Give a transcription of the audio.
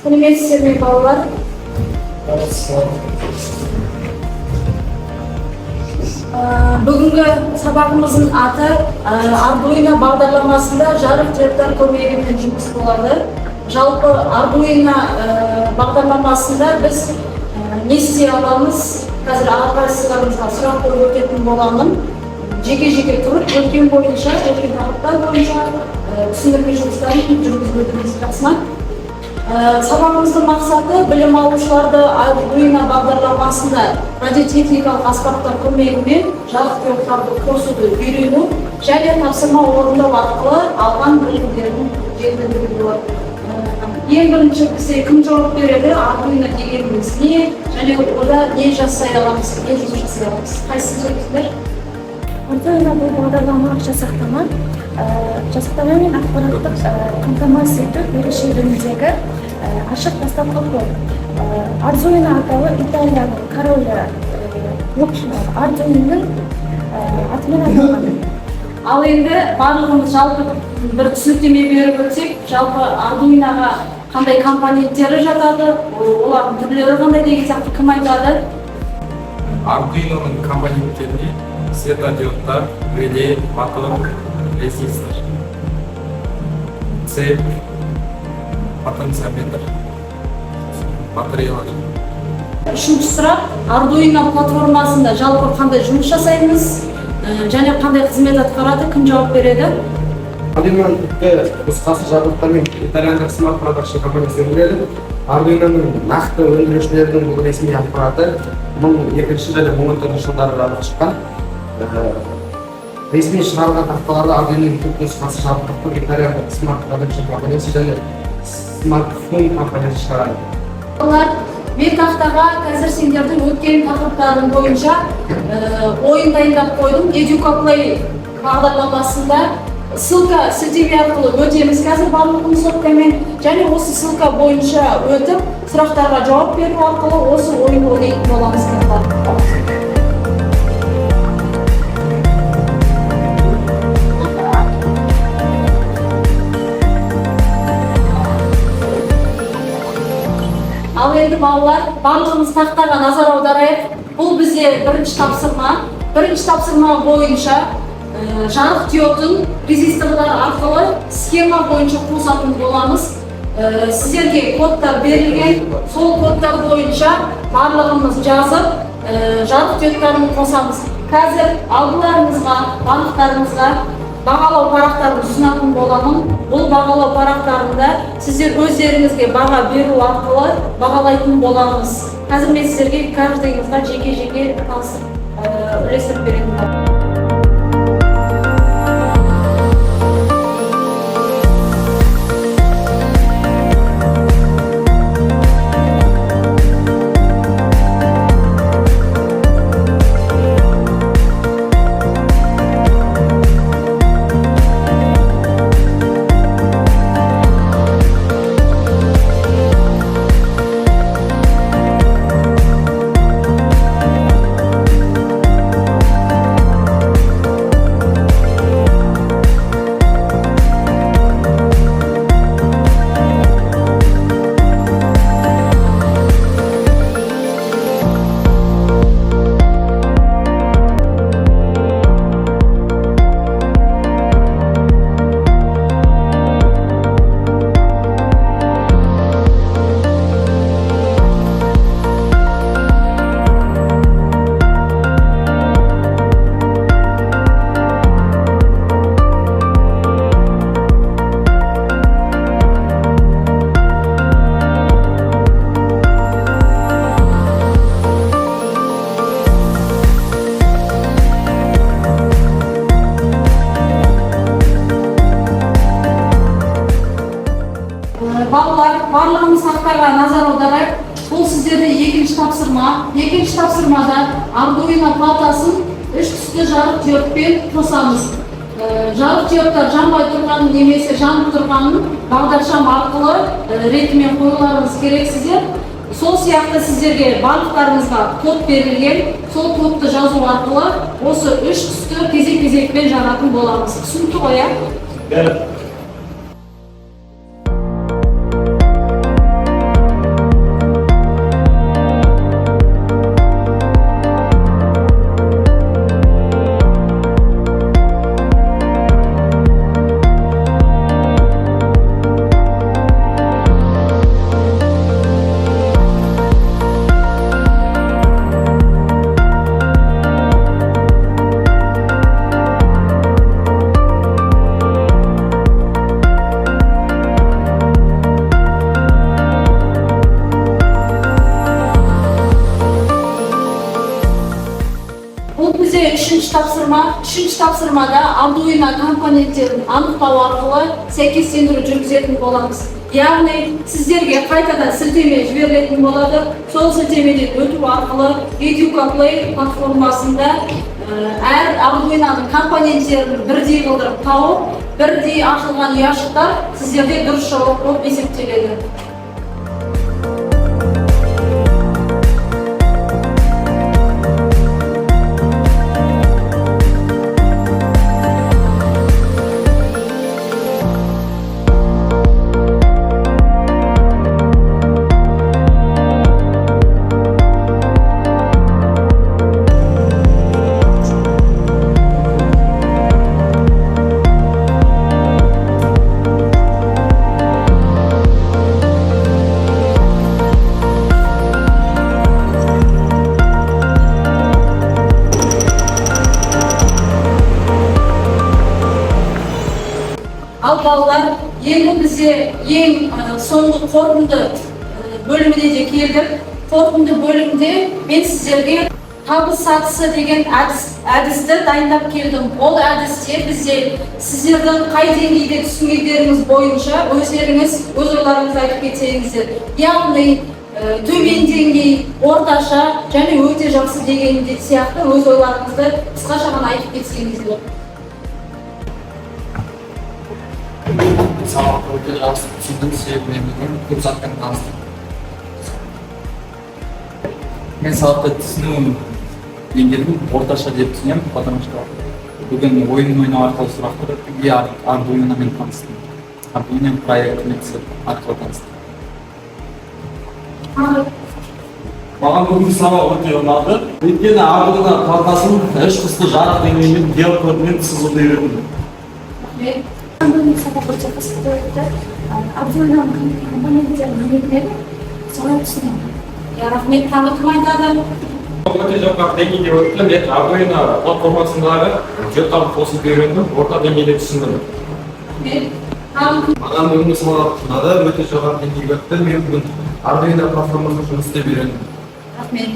Сәлеметсіздер ме балалар? Бүгінгі сабағымыздың аты Arduino бағдарламасында жарық жиектер көмегімен жұмыс болады. Жалпы Arduino бағдарламасында біз не істей аламыз? Қазір әрқайсыларыңызға сұрақ қойып өтетін боламын. Жеке-жеке тұрып, өткен тақырыптар бойынша түсіндірме жұмыстарын жүргізуді жақсына. Сабағымыздың мақсаты білім алушыларды Arduino бағдарламасында радиотехникалық аспаптар көмегімен жарық диодтарды қосуды үйрену және тапсырма орындау арқылы алған білімдерін жетілдіру болады. Ең бірінші бізде кім жауап береді? Arduino дегеніміз не? Және ода не жасай аламыз? Не жұмыс жасай аламыз? Қайсысын сөйлейсіздер? Arduino бұл бағдарламалық жасақтама мен ақпараттық қамтамасыз ету ерекшелігіндегі ашық бастапқы код. Arduino атауы Италияның королі Arduinoның атымен аталған. Ал енді барлығымыз жалпы бір түсініктеме беріп өтсек, жалпы Arduinoға қандай компоненттері жатады, олардың түрлері қандай деген сияқты кім айтады? Arduinoның компоненттеріне светодиодтар, реле, мотор, резистор, цепь, потенциометр, батареялар. Үшінші сұрақ, Arduino платформасында жалпы қандай жұмыс жасаймыз және қандай қызмет атқарады, кім жауап береді? Arduinoның тіпті нұсқасы жабдықтармен итальяндық Smart Production компаниясы өндіреді. Arduinoның нақты өндірушілердің бұл ресми ақпараты 2002 және 2014 жылдары жарық шыққан. Ресми шығарылған тақталарда Arduinoның түп нұсқасы жабдықтың итальяндық Smart Production компаниясы және Smartphone компаниясы шығарады. Олар мен тақтаға қазір сендердің өткен тақырыптарың бойынша ойын дайындап қойдым. EducaPlay бағдарламасында сілтеме арқылы өтеміз қазір барлығын соткамен және осы ссылка бойынша өтіп, сұрақтарға жауап беру арқылы осы ойын ойнайтын боламыз. Ал енді балалар, барлығымыз тақтаға назар аударайық. Бұл бізде бірінші тапсырма. Бірінші тапсырма бойынша жарық диодын резисторлар арқылы схема бойынша қосатын боламыз. Сіздерге кодтар берілген, сол кодтар бойынша барлығымыз жазып, жарық диодтарын қосамыз. Қазір алдыларыңызға, барлықтарыңызға бағалау парақтарын ұсынатын боламын. Бұл бағалау парақтарында сіздер өздеріңізге баға беру арқылы бағалайтын боламыз. Қазір мен сіздерге каждыйыңызға жеке-жеке үлестіріп беретін. Барлығымыз тақтаға назар аударайық. Бұл сіздерде екінші тапсырма. Екінші тапсырмада Arduino платасын үш түсті жарық диодпен қосамыз. Жарық диодтар жанбай тұрғанын немесе жанып тұрғанын бағдаршам арқылы ретімен қоюларыңыз керексіздер. Сол сияқты сіздерге барлықтарыңызға код берілген, сол кодты жазу арқылы осы үш түсті кезек-кезекпен жағатын боламыз. Түсінікті ғой, иә? үшінші тапсырмада Arduino компоненттерін анықтау арқылы сәйкестендіру жүргізетін боламыз. Яғни сіздерге қайтадан сілтеме жіберілетін болады. Сол сілтемеден өту арқылы Educa Play платформасында әр Arduino'ның компоненттерін бірдей қылдырып тауып, бірдей ашылған ұяшықтар сіздерде дұрыс жауап болып есептеледі. Ал балалар, енді бізде ең соңғы қорытынды бөліміне де келдік. Қорытынды бөлімде мен сіздерге табыс сатысы деген әдісті дайындап келдім. Ол әдісте бізде сіздердің қай деңгейде түсінгендеріңіз бойынша өздеріңіз өз ойларыңызды айтып кетсеңіздер. Яғни төмен деңгей, орташа және өте жақсы деген сияқты өз ойларыңызды қысқаша ғана айтып кетсеңіздер. Сабақты өте жақсы түсіндім, себебі көп затпен таныстым. Мен сабақты түсіну деңгейін орташа деп түсінемін, потому что бүгін ойын ойнау арқылы сұрақтар Arduino'мен таныстым. Arduino проектімен арқылы таныстым. Маған бүгін сабақ өте ұнады. Өйткені Arduino қалтасын үш қысты жарық деңгейімен диодкодымен сызуды үйрендім. Arduino сабақ өте қызықты өтті. Arduino'ның компоненттерін негізінен солай түсінемін. Рахмет, танытым айтады. Өте жоғары деңгейде өтті. Мен Arduino платформасындағы жүйелерді қосып үйрендім, орта деңгейде түсіндім. Маған бүгінгі сабақ ұнады, өте жоғары деңгейде өтті. Мен бүгін Arduino платформасында жұмыс істеп үйрендім. Рахмет.